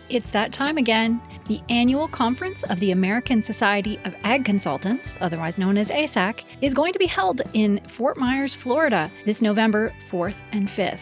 It's that time again. The annual conference of the American Society of Ag Consultants, otherwise known as ASAC, is going to be held in Fort Myers, Florida, this November 4th and 5th.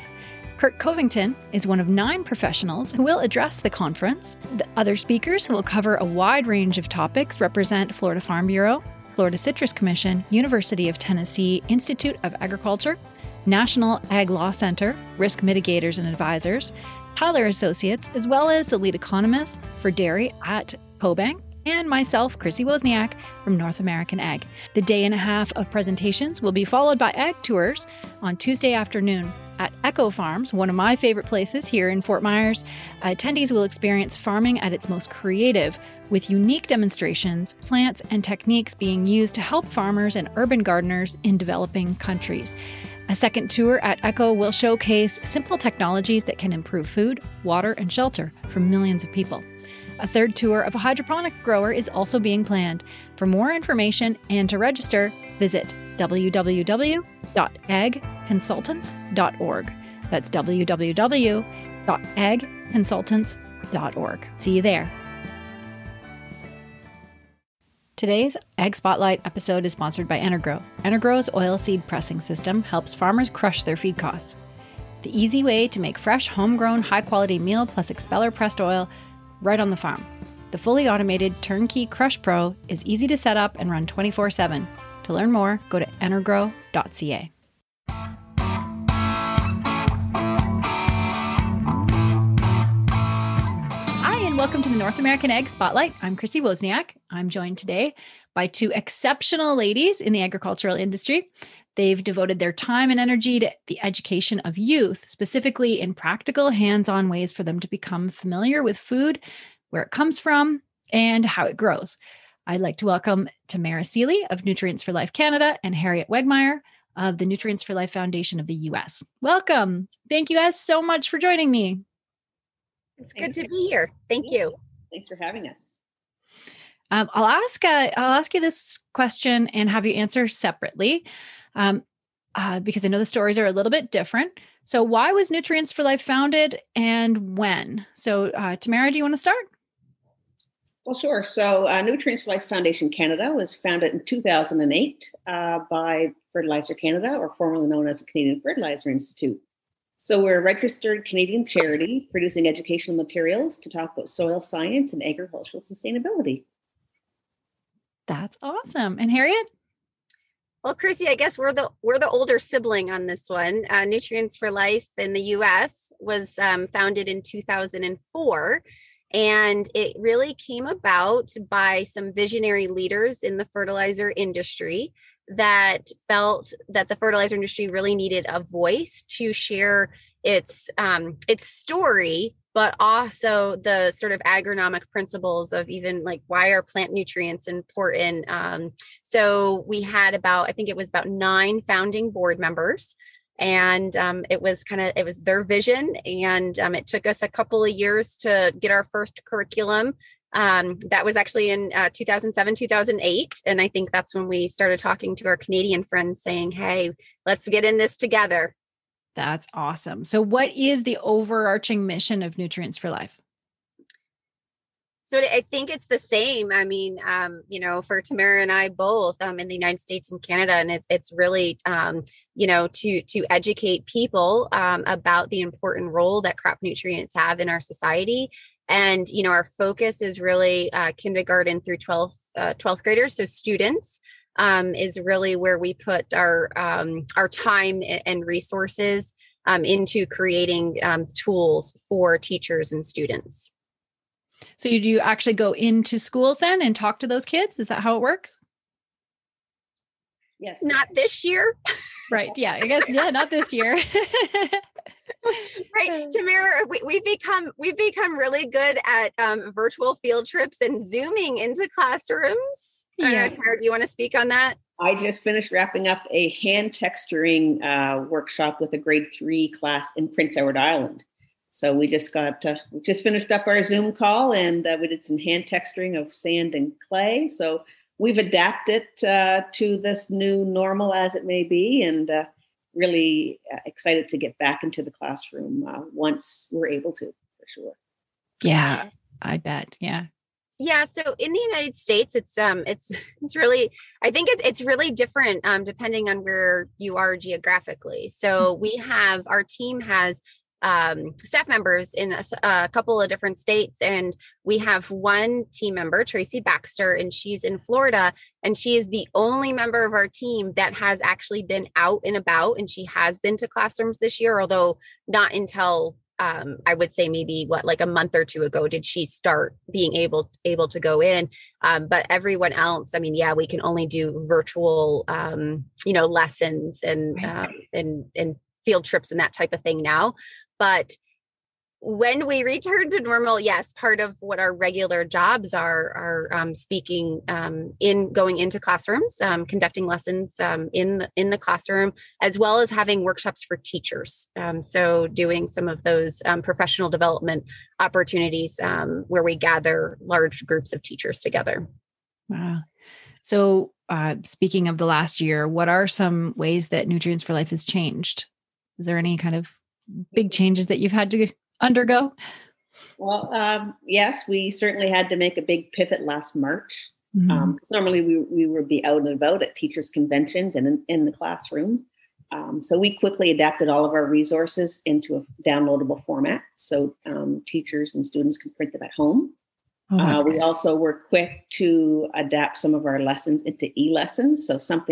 Kurt Covington is one of 9 professionals who will address the conference. The other speakers who will cover a wide range of topics represent Florida Farm Bureau, Florida Citrus Commission, University of Tennessee Institute of Agriculture, National Ag Law Center, Risk Mitigators and Advisors, Tyler Associates, as well as the lead economist for dairy at CoBank, and myself, Chrissy Wozniak from North American Ag. The day and a half of presentations will be followed by ag tours on Tuesday afternoon. At Echo Farms, one of my favorite places here in Fort Myers, attendees will experience farming at its most creative, with unique demonstrations, plants, and techniques being used to help farmers and urban gardeners in developing countries. A second tour at Echo will showcase simple technologies that can improve food, water, and shelter for millions of people. A third tour of a hydroponic grower is also being planned. For more information and to register, visit www.agconsultants.org. That's www.agconsultants.org. See you there. Today's Ag Spotlight episode is sponsored by Energrow. Energrow's oilseed pressing system helps farmers crush their feed costs. The easy way to make fresh, homegrown, high-quality meal plus expeller pressed oil right on the farm. The fully automated Turnkey Crush Pro is easy to set up and run 24/7. To learn more, go to energrow.ca. Welcome to the North American Ag Spotlight. I'm Chrissy Wozniak. I'm joined today by 2 exceptional ladies in the agricultural industry. They've devoted their time and energy to the education of youth, specifically in practical, hands-on ways for them to become familiar with food, where it comes from, and how it grows. I'd like to welcome Tamara Seeley of Nutrients for Life Canada and Harriet Wegmeyer of the Nutrients for Life Foundation of the U.S. Welcome. Thank you guys so much for joining me. It's good to be here. Thank you. Thanks for having us. I'll ask you this question and have you answer separately, because I know the stories are a little bit different. So, why was Nutrients for Life founded, and when? So, Tamara, do you want to start? Well, sure. So, Nutrients for Life Foundation Canada was founded in 2008 by Fertilizer Canada, or formerly known as the Canadian Fertilizer Institute. So we're a registered Canadian charity producing educational materials to talk about soil science and agricultural sustainability. That's awesome. And Harriet? Well, Chrissy, I guess we're the older sibling on this one. Nutrients for Life in the U.S. was founded in 2004, and it really came about by some visionary leaders in the fertilizer industry that felt that the fertilizer industry really needed a voice to share its story, but also the sort of agronomic principles of even like why are plant nutrients important. So we had I think it was about 9 founding board members, and it was their vision, and it took us a couple of years to get our first curriculum. That was actually in 2007, 2008. And I think that's when we started talking to our Canadian friends saying, hey, let's get in this together. That's awesome. So what is the overarching mission of Nutrients for Life? So I think it's the same. I mean, for Tamara and I both in the United States and Canada, and it's really, to educate people about the important role that crop nutrients have in our society. And, our focus is really kindergarten through 12th graders. So students is really where we put our time and resources into creating tools for teachers and students. So do you actually go into schools then and talk to those kids? Is that how it works? Yes. Not this year. Right. Yeah. I guess, not this year. Right. Tamara, we've become really good at virtual field trips and Zooming into classrooms. Yeah. Tamara, do you want to speak on that? I just finished wrapping up a hand texturing workshop with a grade 3 class in Prince Edward Island. So we just finished up our Zoom call, and we did some hand texturing of sand and clay. So we've adapted to this new normal as it may be, and really excited to get back into the classroom once we're able to, for sure. Yeah, I bet. Yeah. Yeah, so in the United States, it's really, I think it's really different depending on where you are geographically. So our team has staff members in a couple of different states, and we have one team member, Tracy Baxter, and she's in Florida, and she is the only member of our team that has actually been out and about, and she has been to classrooms this year, although not until I would say maybe like a month or two ago did she start being able to go in. But everyone else, I mean, yeah, we can only do virtual, lessons and field trips and that type of thing now. But when we return to normal, yes, part of what our regular jobs are speaking in going into classrooms, conducting lessons in the classroom, as well as having workshops for teachers. So doing some of those professional development opportunities where we gather large groups of teachers together. Wow. So speaking of the last year, what are some ways that Nutrients for Life has changed? Is there any kind of big changes that you've had to undergo? Well, yes, we certainly had to make a big pivot last March. Mm-hmm. Normally we would be out and about at teachers' conventions and in the classroom. So we quickly adapted all of our resources into a downloadable format, so teachers and students can print them at home. We also were quick to adapt some of our lessons into e-lessons, so some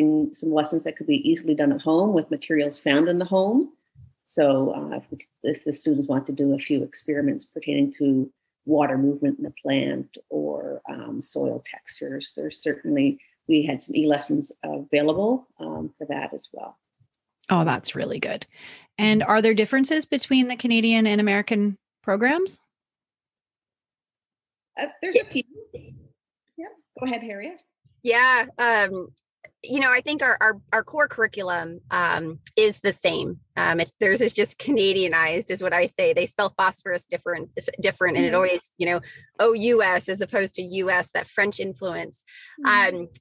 lessons that could be easily done at home with materials found in the home. So if the students want to do a few experiments pertaining to water movement in the plant or soil textures, we had some e-lessons available for that as well. Oh, that's really good. And are there differences between the Canadian and American programs? There's a few. Yeah, go ahead, Harriet. Yeah. I think our core curriculum is the same. Theirs is just Canadianized, is what I say. They spell phosphorus different, and it always, OUS as opposed to US, that French influence.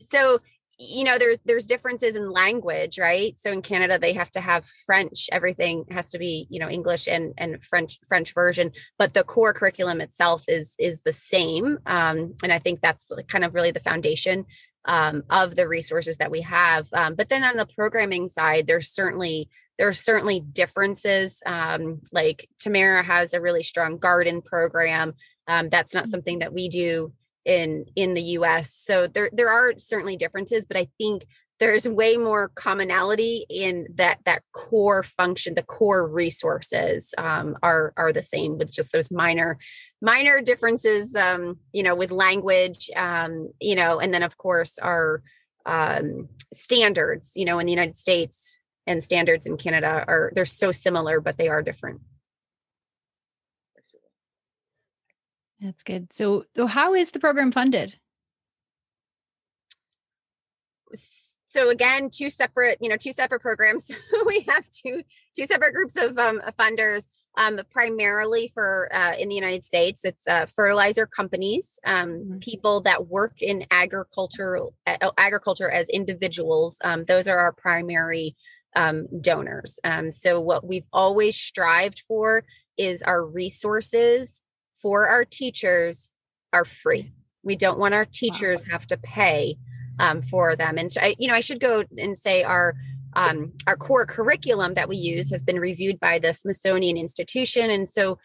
So there's differences in language, right? So in Canada, they have to have French. Everything has to be, English and French version. But the core curriculum itself is the same. And I think that's kind of really the foundation of the resources that we have. But then on the programming side, there are certainly differences. Like Tamara has a really strong garden program. That's not something that we do in the US. So there are certainly differences, but I think there's way more commonality in that core function. The core resources are the same, with just those minor differences, with language, and then of course our standards, in the United States and standards in Canada they're so similar, but they are different. That's good. So how is the program funded? So again, two separate programs. We have two separate groups of funders. Primarily for in the United States, it's fertilizer companies, people that work in agriculture as individuals. Those are our primary donors. So what we've always strived for is our resources for our teachers are free. We don't want our teachers have to pay for them. And I should go and say our core curriculum that we use has been reviewed by the Smithsonian Institution. And so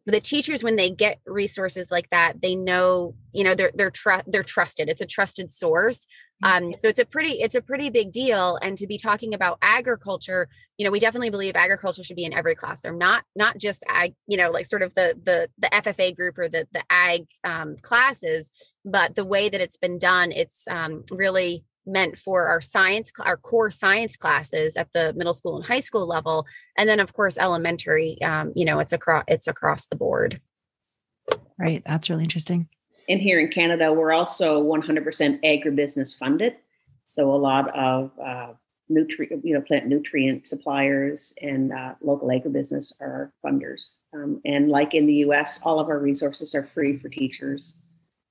the teachers, when they get resources like that, they know, they're trusted. It's a trusted source. So it's a pretty big deal. And to be talking about agriculture, we definitely believe agriculture should be in every classroom, not just ag, like sort of the FFA group or the ag classes, but the way that it's been done, it's really meant for our core science classes at the middle school and high school level. And then of course, elementary, it's across the board. Right. That's really interesting. And here in Canada, we're also 100% agribusiness funded. So a lot of plant nutrient suppliers and local agribusiness are funders. And like in the US, all of our resources are free for teachers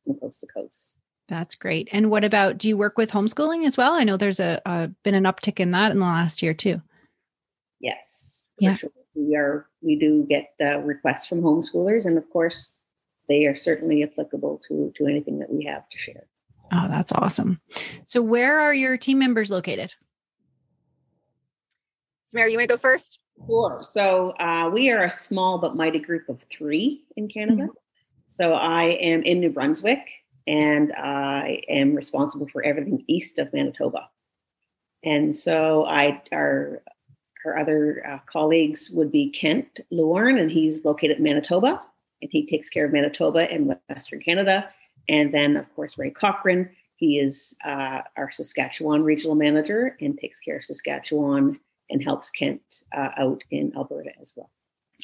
from coast to coast. That's great. And what about, do you work with homeschooling as well? I know there's been an uptick in that in the last year too. Yes, for sure. We do get requests from homeschoolers, and of course, they are certainly applicable to anything that we have to share. Oh, that's awesome. So where are your team members located? Mary, you want to go first? Sure. So we are a small but mighty group of 3 in Canada. Mm-hmm. So I am in New Brunswick, and I am responsible for everything east of Manitoba. And so our other colleagues would be Kent Luorn, and he's located in Manitoba, and he takes care of Manitoba and Western Canada. And then, of course, Ray Cochran, he is our Saskatchewan regional manager and takes care of Saskatchewan and helps Kent out in Alberta as well.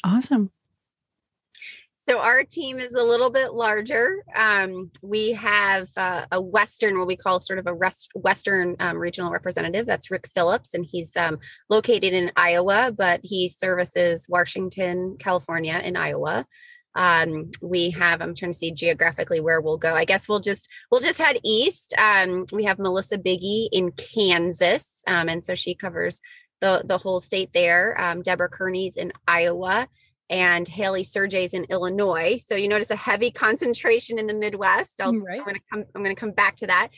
Awesome. So our team is a little bit larger. We have a Western, what we call sort of a Western regional representative. That's Rick Phillips, and he's located in Iowa, but he services Washington, California, and Iowa. We have, I'm trying to see geographically where we'll go. I guess we'll just head east. We have Melissa Biggie in Kansas. And so she covers the whole state there. Deborah Kearney's in Iowa, and Haley Sergey's in Illinois. So you notice a heavy concentration in the Midwest. I'm going to come back to that.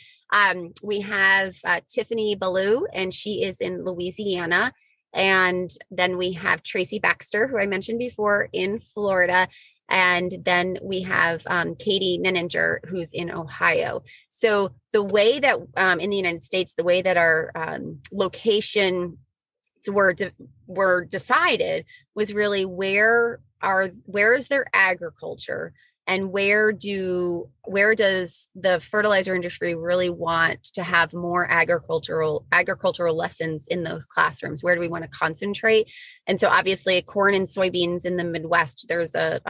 We have Tiffany Ballou, and she is in Louisiana. And then we have Tracy Baxter, who I mentioned before, in Florida. And then we have Katie Nenninger, who's in Ohio. So the way that in the United States, the way that our location were decided was really where is their agriculture, and where does the fertilizer industry really want to have more agricultural lessons in those classrooms? Where do we want to concentrate? And so obviously corn and soybeans in the Midwest, there's a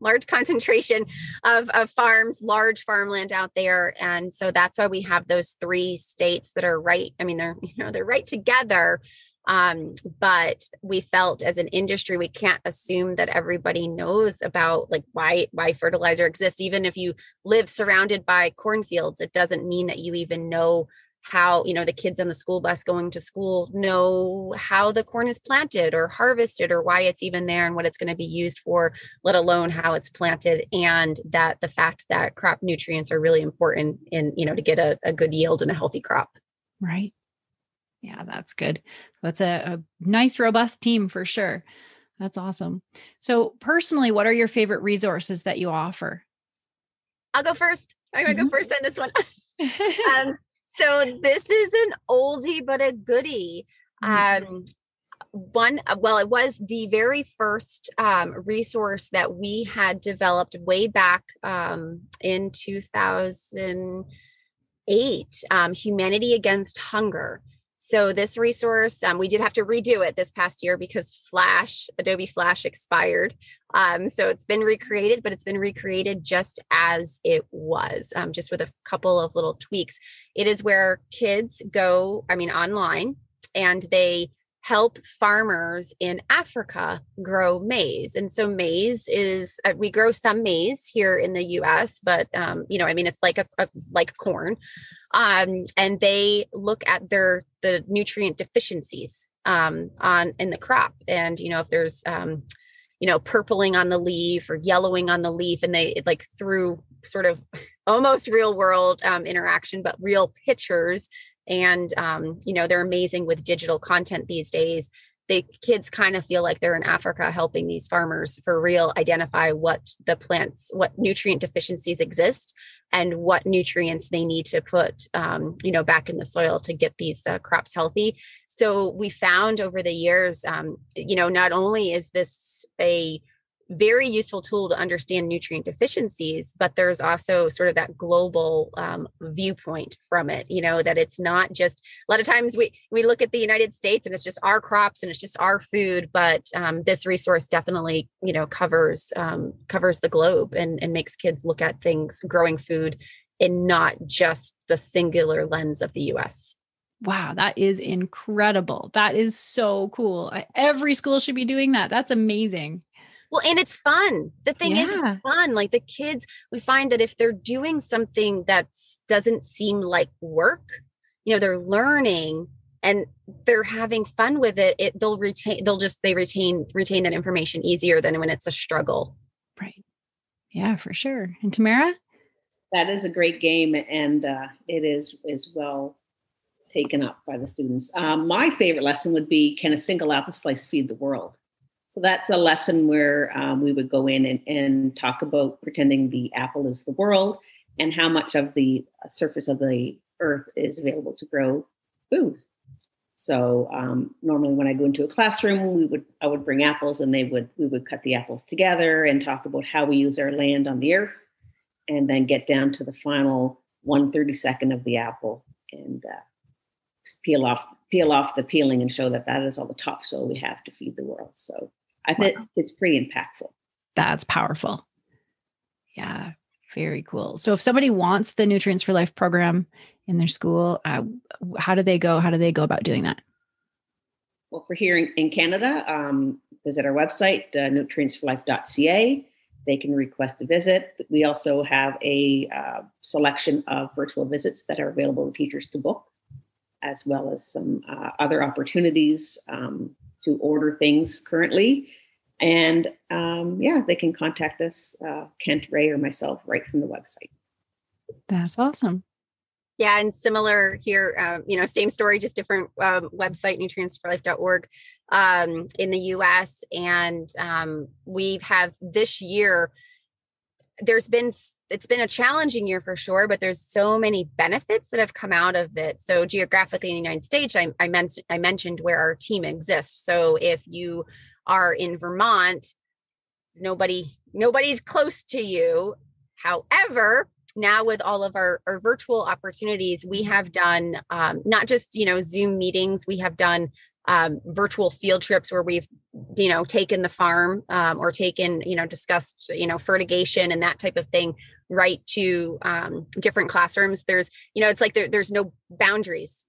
large concentration of farms, large farmland out there. And so that's why we have those 3 states that are right. I mean, they're right together. But we felt as an industry, we can't assume that everybody knows about like why fertilizer exists. Even if you live surrounded by cornfields, it doesn't mean that you even know how, the kids on the school bus going to school know how the corn is planted or harvested, or why it's even there and what it's going to be used for, let alone how it's planted. And that the fact that crop nutrients are really important in, to get a good yield and a healthy crop. Right. Yeah, that's good. That's a nice, robust team for sure. That's awesome. So personally, what are your favorite resources that you offer? I'll go first. I'm going to go first on this one. So this is an oldie, but a goodie. It was the very first resource that we had developed way back in 2008, Humanity Against Hunger. So this resource, we did have to redo it this past year because Adobe Flash expired. So it's been recreated, but it's been recreated just as it was, just with a couple of little tweaks. It is where kids go, online, and they help farmers in Africa grow maize. And so maize is, we grow some maize here in the US, but, it's like corn. And they look at the nutrient deficiencies in the crop. And, if there's, purpling on the leaf or yellowing on the leaf, and they through sort of almost real world interaction, but real pictures. And, they're amazing with digital content these days. The kids kind of feel like they're in Africa helping these farmers for real identify what nutrient deficiencies exist and what nutrients they need to put, back in the soil to get these crops healthy. So we found over the years, not only is this a very useful tool to understand nutrient deficiencies, but there's also sort of that global viewpoint from it, that it's not just, a lot of times we look at the United States and it's just our crops and it's just our food, but this resource definitely, covers the globe and makes kids look at things, growing food, in not just the singular lens of the US. Wow, that is incredible. That is so cool. Every school should be doing that. That's amazing. Well, and it's fun. The thing is, it's fun. Like the kids, we find that if they're doing something that doesn't seem like work, they're learning and they're having fun with it. They retain that information easier than when it's a struggle. Right. Yeah, for sure. And Tamara? That is a great game, and it is well taken up by the students. My favorite lesson would be, can a single apple slice feed the world? So that's a lesson where we would go in and talk about pretending the apple is the world and how much of the surface of the earth is available to grow food. So normally when I go into a classroom, I would bring apples, and we would cut the apples together and talk about how we use our land on the earth, and then get down to the final 1/32 of the apple and peel off the peeling and show that is all the topsoil we have to feed the world. So I think it's pretty impactful. That's powerful. Yeah, very cool. So if somebody wants the Nutrients for Life program in their school, how do they go? How do they go about doing that? Well, for here in Canada, visit our website, nutrientsforlife.ca. They can request a visit. We also have a selection of virtual visits that are available to teachers to book, as well as some other opportunities to order things currently. And they can contact us, Kent, Ray, or myself, right from the website. That's awesome. Yeah, and similar here, same story, just different website, nutrientsforlife.org in the US. And we have this year, it's been a challenging year for sure, but there's so many benefits that have come out of it. So geographically in the United States, I mentioned where our team exists. So if you are in Vermont, nobody's close to you. However, now with all of our virtual opportunities, we have done not just, Zoom meetings, we have done virtual field trips where we've, taken the farm or taken, discussed, fertigation and that type of thing right to different classrooms. There's, it's like there's no boundaries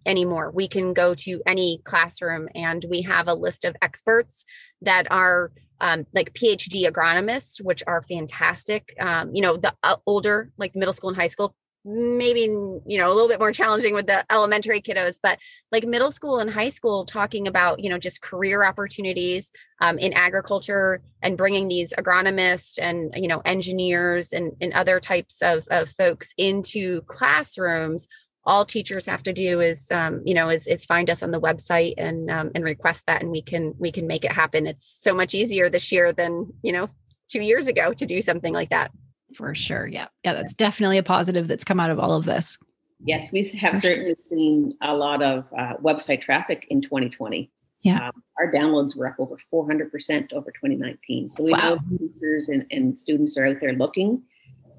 anymore. We can go to any classroom, and we have a list of experts that are like PhD agronomists, which are fantastic. The older, like middle school and high school, maybe, a little bit more challenging with the elementary kiddos, but like middle school and high school, talking about, just career opportunities in agriculture, and bringing these agronomists and, engineers and other types of folks into classrooms. All teachers have to do is find us on the website and request that, and we can make it happen. It's so much easier this year than, 2 years ago to do something like that. For sure. Yeah. Yeah. That's definitely a positive that's come out of all of this. Yes, we have certainly seen a lot of website traffic in 2020. Yeah. Our downloads were up over 400% over 2019. So we know teachers and students are out there looking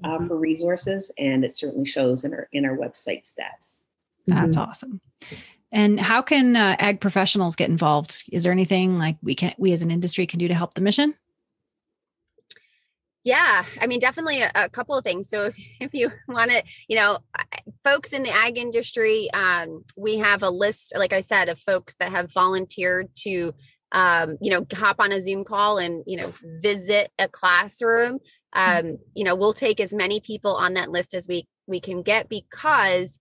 for resources, and it certainly shows in our website stats. That's awesome. And how can ag professionals get involved? Is there anything like we as an industry can do to help the mission? Yeah, I mean, definitely a couple of things. So if you want to, folks in the ag industry, we have a list, like I said, of folks that have volunteered to, hop on a Zoom call and, visit a classroom. We'll take as many people on that list as we can get, because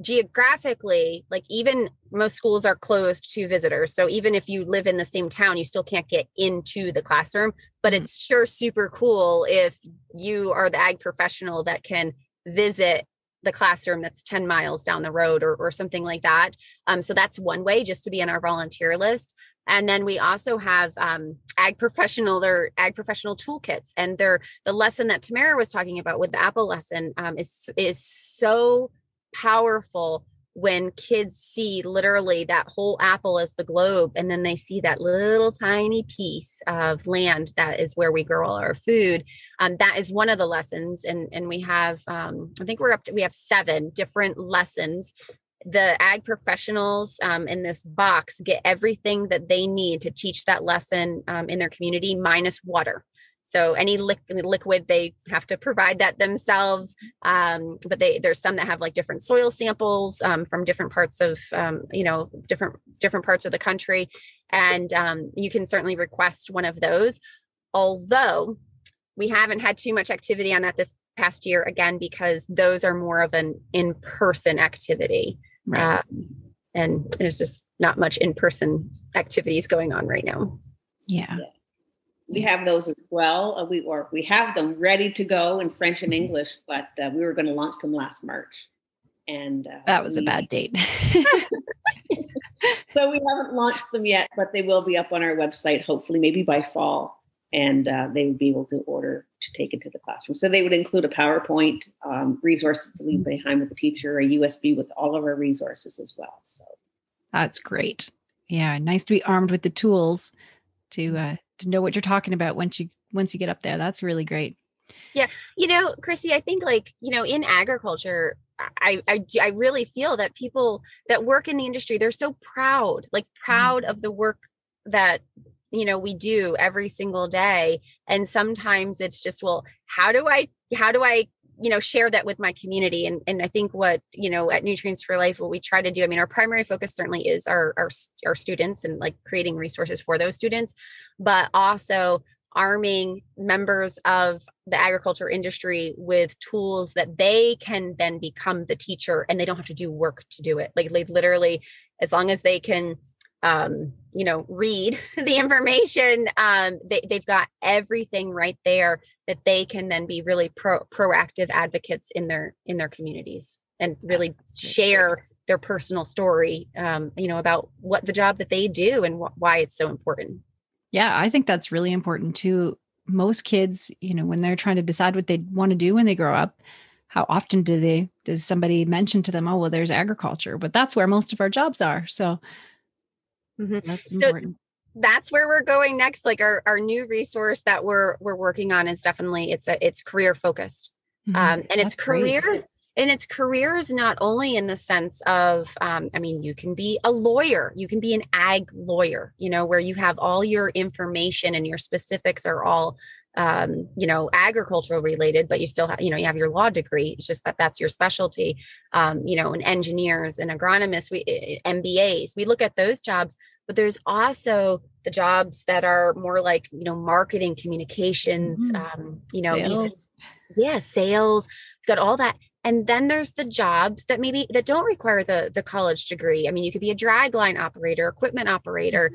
geographically, like even most schools are closed to visitors. So even if you live in the same town, you still can't get into the classroom, but it's sure super cool if you are the ag professional that can visit the classroom that's 10 miles down the road or something like that. So that's one way, just to be on our volunteer list. And then we also have ag professional toolkits, and the lesson that Tamara was talking about with the apple lesson is so powerful when kids see literally that whole apple as the globe, and then they see that little tiny piece of land that is where we grow all our food. That is one of the lessons, and we have I think we have 7 different lessons. The ag professionals in this box get everything that they need to teach that lesson in their community, minus water. So any liquid, they have to provide that themselves. But there's some that have like different soil samples from different parts of, different parts of the country. And you can certainly request one of those. Although we haven't had too much activity on that this past year, again, because those are more of an in-person activity. Right. And there's just not much in-person activities going on right now. Yeah. We have those as well. We have them ready to go in French and English, but we were going to launch them last March. And that was a bad date. So we haven't launched them yet, but they will be up on our website, hopefully maybe by fall. And they would be able to order to take it to the classroom. So they would include a PowerPoint, resources to leave behind with the teacher, a USB with all of our resources as well. So that's great. Yeah, nice to be armed with the tools to know what you're talking about once you get up there. That's really great. Yeah. Chrissy, I think in agriculture, I really feel that people that work in the industry, they're so proud of the work that, we do every single day. And sometimes it's just, well, how do I, share that with my community? And I think what, at Nutrients for Life, what we try to do, our primary focus certainly is our students and creating resources for those students, but also arming members of the agriculture industry with tools that they can then become the teacher, and they don't have to do work to do it. Literally, as long as they can, read the information, they've got everything right there that they can then be really proactive advocates in their communities and really share their personal story, about what the job that they do and why it's so important. Yeah, I think that's really important too. Most kids, when they're trying to decide what they want to do when they grow up, how often does somebody mention to them, oh, well, there's agriculture, but that's where most of our jobs are. So that's important. That's where we're going next. Our new resource that we're working on is definitely, it's career focused. And it's careers. Great. And it's careers not only in the sense of, you can be a lawyer, you can be an ag lawyer, where you have all your information and your specifics are all, agricultural related, but you still have, you have your law degree. It's just that's your specialty, and engineers and agronomists, MBAs, we look at those jobs, but there's also the jobs that are more marketing, communications, sales. Sales, got all that. And then there's the jobs that don't require the college degree. You could be a drag line operator, equipment operator.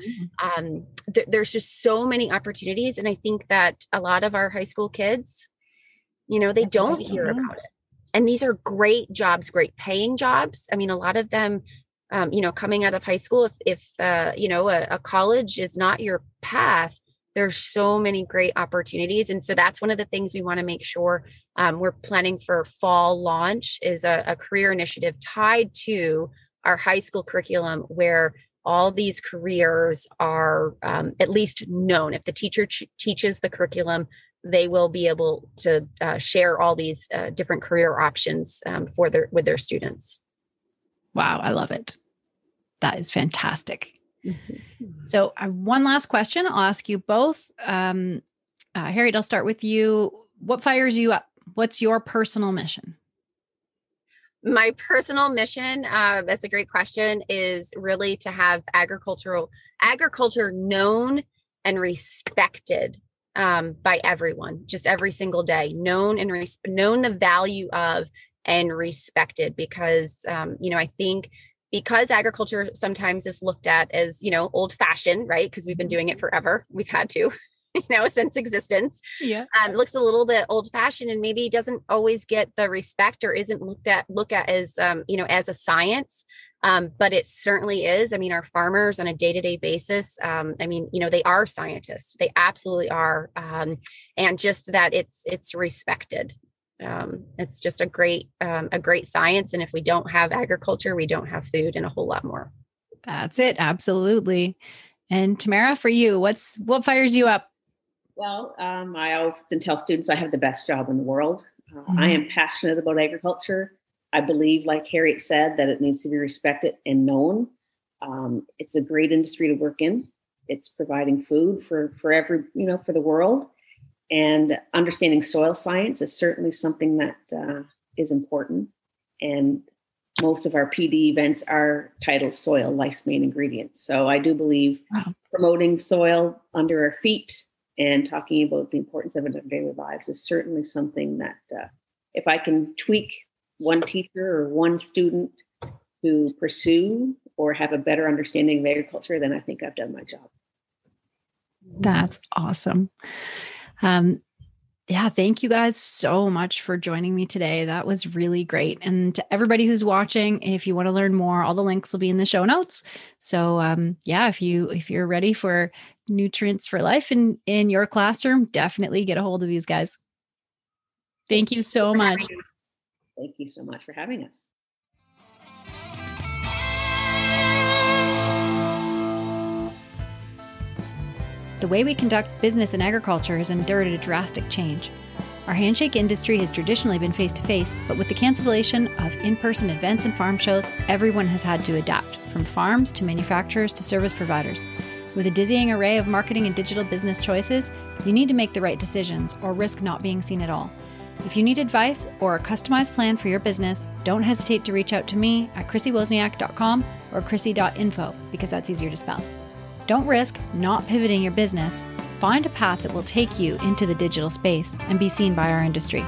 There's just so many opportunities. And I think that a lot of our high school kids, they don't hear about it. And these are great jobs, great paying jobs. A lot of them, coming out of high school, if a college is not your path, there's so many great opportunities. And so that's one of the things we want to make sure we're planning for fall launch is a career initiative tied to our high school curriculum, where all these careers are at least known. If the teacher teaches the curriculum, they will be able to share all these different career options with their students. Wow, I love it. That is fantastic. So one last question. I'll ask you both. Harriet, I'll start with you. What fires you up? What's your personal mission? My personal mission, that's a great question, is really to have agriculture known and respected by everyone, just every single day, known the value of and respected, because, I think because agriculture sometimes is looked at as, old fashioned, right? Because we've been doing it forever. We've had to, since existence. Yeah. It looks a little bit old fashioned and maybe doesn't always get the respect or isn't looked at as, as a science. But it certainly is. Our farmers on a day-to-day basis, they are scientists. They absolutely are. And just that it's respected. It's just a great science. And if we don't have agriculture, we don't have food and a whole lot more. That's it. Absolutely. And Tamara, for you, what fires you up? Well, I often tell students I have the best job in the world. I am passionate about agriculture. I believe, like Harriet said, that it needs to be respected and known. It's a great industry to work in. It's providing food for every, for the world. And understanding soil science is certainly something that is important. And most of our PD events are titled Soil, Life's Main Ingredient. So I do believe promoting soil under our feet and talking about the importance of it in our daily lives is certainly something that if I can tweak one teacher or one student to pursue or have a better understanding of agriculture, then I think I've done my job. That's awesome. Yeah, thank you guys so much for joining me today. That was really great. And to everybody who's watching, if you want to learn more, all the links will be in the show notes. So yeah, if you're ready for nutrients for life in your classroom, definitely get a hold of these guys. Thank you so much. Thank you so much for having us. The way we conduct business in agriculture has endured a drastic change. Our handshake industry has traditionally been face-to-face, but with the cancellation of in-person events and farm shows, everyone has had to adapt, from farms to manufacturers to service providers. With a dizzying array of marketing and digital business choices, you need to make the right decisions or risk not being seen at all. If you need advice or a customized plan for your business, don't hesitate to reach out to me at chrissywozniak.com or chrissy.info, because that's easier to spell. Don't risk not pivoting your business. Find a path that will take you into the digital space and be seen by our industry.